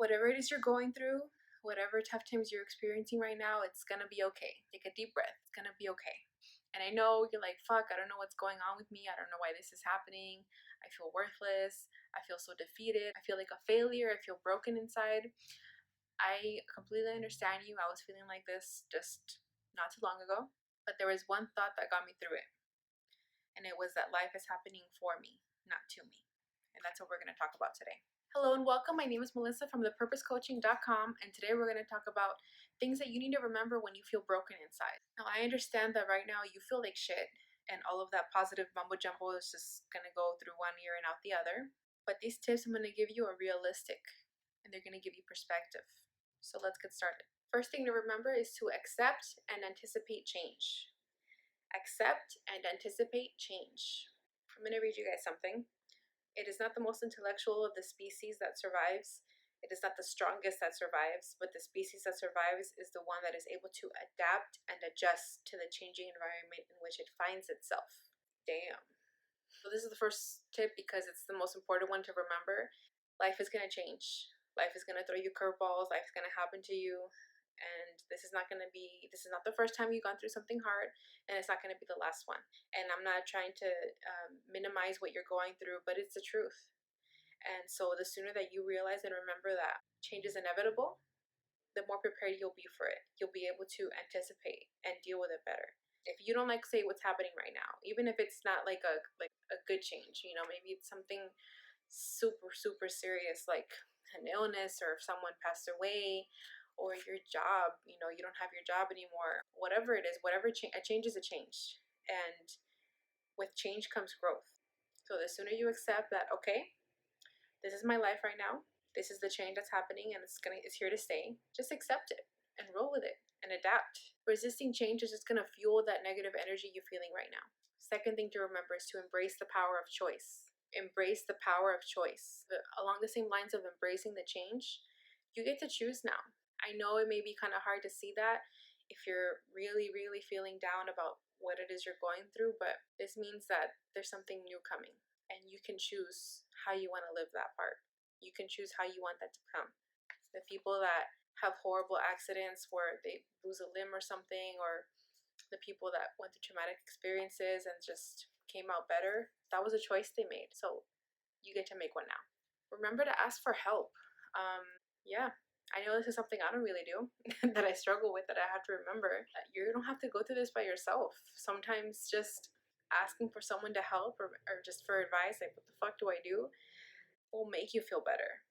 whatever it is you're going through, whatever tough times you're experiencing right now, it's gonna be okay. Take a deep breath. It's gonna be okay. And I know you're like, fuck, I don't know what's going on with me. I don't know why this is happening. I feel worthless. I feel so defeated. I feel like a failure. I feel broken inside. I completely understand you. I was feeling like this just not too long ago. But there was one thought that got me through it. And it was that life is happening for me, not to me. And that's what we're going to talk about today. Hello and welcome. My name is Melissa from thepurposecoaching.com, and today we're going to talk about things that you need to remember when you feel broken inside. Now, I understand that right now you feel like shit, and all of that positive mumbo jumbo is just going to go through one ear and out the other. But these tips I'm going to give you are realistic, and they're going to give you perspective. So let's get started. First thing to remember is to accept and anticipate change. Accept and anticipate change. I'm going to read you guys something. It is not the most intellectual of the species that survives. It is not the strongest that survives, but the species that survives is the one that is able to adapt and adjust to the changing environment in which it finds itself. Damn. So this is the first tip because it's the most important one to remember. Life is going to change. Life is going to throw you curveballs. Life is going to happen to you. And this is not the first time you've gone through something hard, and it's not going to be the last one. And I'm not trying to minimize what you're going through, but it's the truth. And so the sooner that you realize and remember that change is inevitable, the more prepared you'll be for it. You'll be able to anticipate and deal with it better. If you don't like, say, what's happening right now, even if it's not like a good change, maybe it's something super serious like an illness, or if someone passed away, or your job, you don't have your job anymore, whatever it is, a change is a change. And with change comes growth. So the sooner you accept that, okay, this is my life right now, this is the change that's happening, and it's here to stay, just accept it and roll with it and adapt. Resisting change is just going to fuel that negative energy you're feeling right now. Second thing to remember is to embrace the power of choice. Embrace the power of choice. Along the same lines of embracing the change, you get to choose now. I know it may be kind of hard to see that if you're really feeling down about what it is you're going through, but this means that there's something new coming, and you can choose how you want to live that part. You can choose how you want that to come. The people that have horrible accidents where they lose a limb or something, or the people that went through traumatic experiences and just came out better, that was a choice they made. So you get to make one now. Remember to ask for help. Yeah, I know this is something I don't really do, that I struggle with, that I have to remember. You don't have to go through this by yourself. Sometimes just asking for someone to help, or just for advice, like, what the fuck do I do, will make you feel better.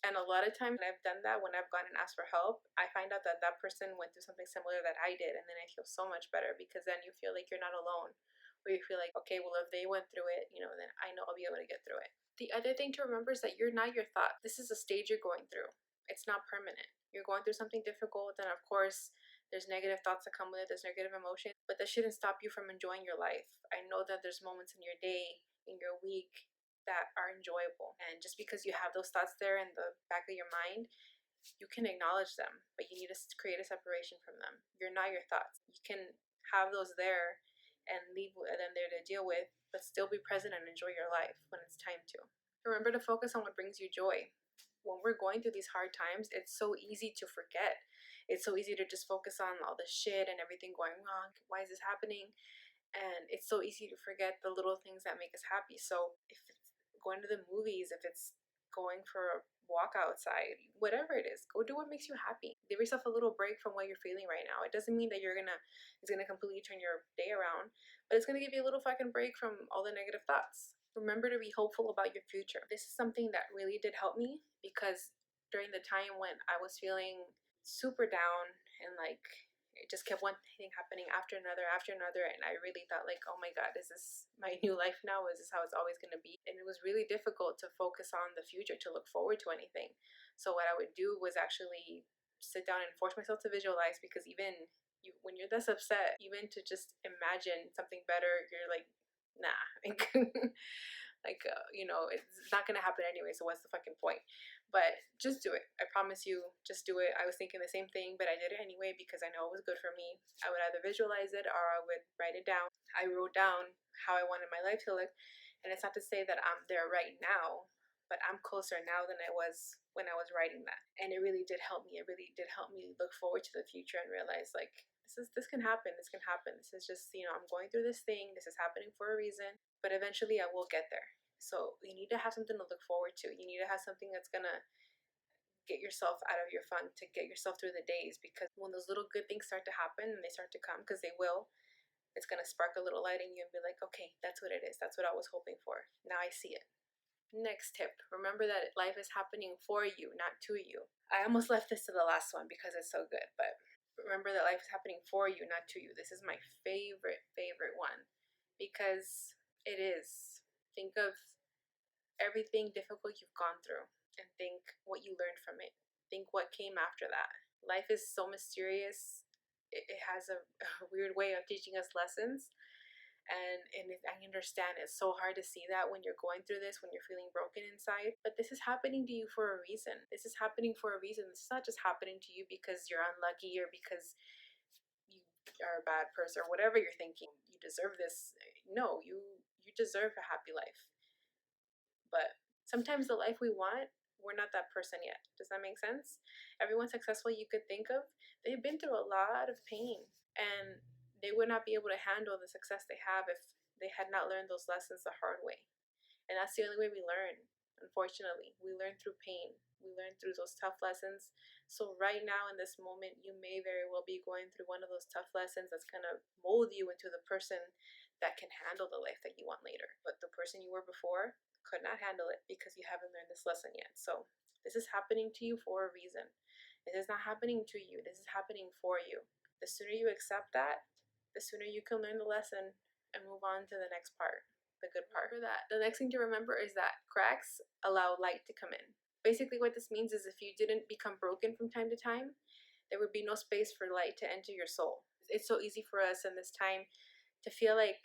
And a lot of times when I've done that, when I've gone and asked for help, I find out that that person went through something similar that I did. And then I feel so much better, because then you feel like you're not alone. Or you feel like, okay, well, if they went through it, then I know I'll be able to get through it. The other thing to remember is that you're not your thought. This is a stage you're going through. It's not permanent. You're going through something difficult, and of course, there's negative thoughts that come with it, there's negative emotion, but that shouldn't stop you from enjoying your life. I know that there's moments in your day, in your week, that are enjoyable. And just because you have those thoughts there in the back of your mind, you can acknowledge them, but you need to create a separation from them. You're not your thoughts. You can have those there and leave them there to deal with, but still be present and enjoy your life when it's time to. Remember to focus on what brings you joy. When we're going through these hard times, it's so easy to forget. It's so easy to just focus on all the shit and everything going wrong. Why is this happening? And it's so easy to forget the little things that make us happy. So if it's going to the movies, if it's going for a walk outside, whatever it is, go do what makes you happy. Give yourself a little break from what you're feeling right now. It doesn't mean that it's gonna completely turn your day around, but it's gonna give you a little fucking break from all the negative thoughts. Remember to be hopeful about your future. This is something that really did help me, because during the time when I was feeling super down, and like it just kept one thing happening after another, and I really thought, like, oh my god, is this my new life now? Is this how it's always going to be? And it was really difficult to focus on the future, to look forward to anything. So what I would do was actually sit down and force myself to visualize, because even when you're this upset, even to just imagine something better, you're like, nah. It's not gonna happen anyway, so what's the fucking point? But just do it. I promise you, just do it. I was thinking the same thing, but I did it anyway because I know it was good for me. I would either visualize it or I would write it down. I wrote down how I wanted my life to look, and it's not to say that I'm there right now, but I'm closer now than I was when I was writing that. And it really did help me. It really did help me look forward to the future and realize like this can happen. This can happen. This is just, I'm going through this thing. This is happening for a reason, but eventually I will get there. So you need to have something to look forward to. You need to have something that's gonna get yourself out of your funk, to get yourself through the days, because when those little good things start to happen and they start to come, because they will, it's going to spark a little light in you and be like, okay, that's what it is. That's what I was hoping for. Now I see it. Next tip, remember that life is happening for you, not to you. I almost left this to the last one because it's so good, but remember that life is happening for you, not to you. This is my favorite one, because it is. Think of everything difficult you've gone through and think what you learned from it. Think what came after that. Life is so mysterious. It has a weird way of teaching us lessons. And I understand it's so hard to see that when you're going through this, when you're feeling broken inside. But this is happening to you for a reason. This is happening for a reason. It's not just happening to you because you're unlucky or because you are a bad person or whatever you're thinking. You deserve this. No, you deserve a happy life. But sometimes the life we want, we're not that person yet. Does that make sense? Everyone successful you could think of, they've been through a lot of pain, and they would not be able to handle the success they have if they had not learned those lessons the hard way. And that's the only way we learn. Unfortunately, we learn through pain. We learn through those tough lessons. So right now in this moment, you may very well be going through one of those tough lessons that's going to mold you into the person that can handle the life that you want later. But the person you were before could not handle it because you haven't learned this lesson yet. So this is happening to you for a reason. This is not happening to you. This is happening for you. The sooner you accept that, the sooner you can learn the lesson and move on to the next part, the good part. For that, the next thing to remember is that cracks allow light to come in. Basically what this means is if you didn't become broken from time to time, there would be no space for light to enter your soul. It's so easy for us in this time to feel like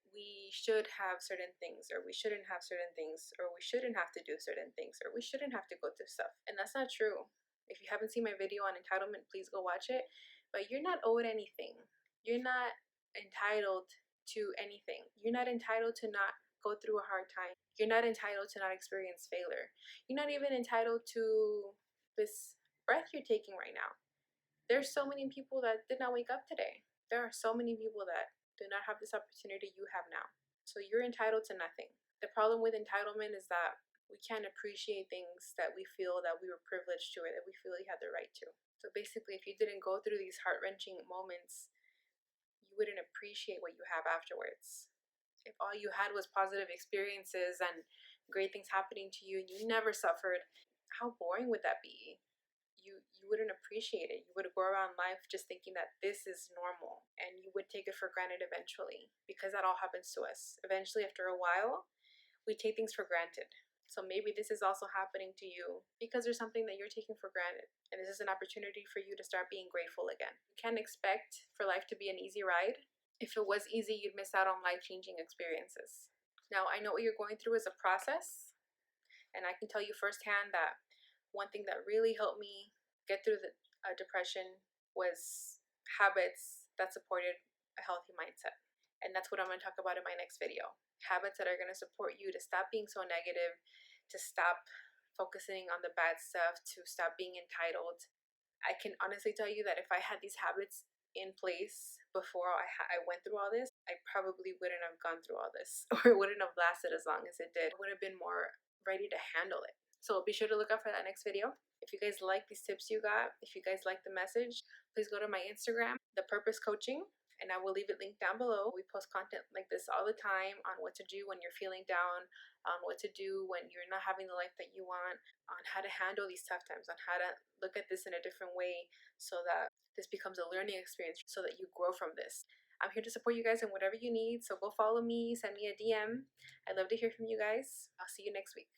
we should have certain things, or we shouldn't have certain things, or we shouldn't have to do certain things, or we shouldn't have to go through stuff. And that's not true. If you haven't seen my video on entitlement, please go watch it. But you're not owed anything. You're not entitled to anything. You're not entitled to not go through a hard time. You're not entitled to not experience failure. You're not even entitled to this breath you're taking right now. There's so many people that did not wake up today. There are so many people that do not have this opportunity you have now. So you're entitled to nothing. The problem with entitlement is that we can't appreciate things that we feel that we were privileged to, or that we feel we had the right to. So basically, if you didn't go through these heart-wrenching moments, you wouldn't appreciate what you have afterwards. If all you had was positive experiences and great things happening to you and you never suffered, how boring would that be? You wouldn't appreciate it. You would go around life just thinking that this is normal, and you would take it for granted eventually, because that all happens to us. Eventually, after a while, we take things for granted. So maybe this is also happening to you because there's something that you're taking for granted, and this is an opportunity for you to start being grateful again. You can't expect for life to be an easy ride. If it was easy, you'd miss out on life-changing experiences. Now, I know what you're going through is a process, and I can tell you firsthand that one thing that really helped me get through the depression was habits that supported a healthy mindset. And that's what I'm going to talk about in my next video. Habits that are going to support you to stop being so negative, to stop focusing on the bad stuff, to stop being entitled. I can honestly tell you that if I had these habits in place before I went through all this, I probably wouldn't have gone through all this, or it wouldn't have lasted as long as it did. I would have been more ready to handle it. So be sure to look out for that next video. If you guys like these tips you got, if you guys like the message, please go to my Instagram, The Purpose Coaching, and I will leave it linked down below. We post content like this all the time on what to do when you're feeling down, on what to do when you're not having the life that you want, on how to handle these tough times, on how to look at this in a different way so that this becomes a learning experience, so that you grow from this. I'm here to support you guys in whatever you need, so go follow me, send me a DM. I'd love to hear from you guys. I'll see you next week.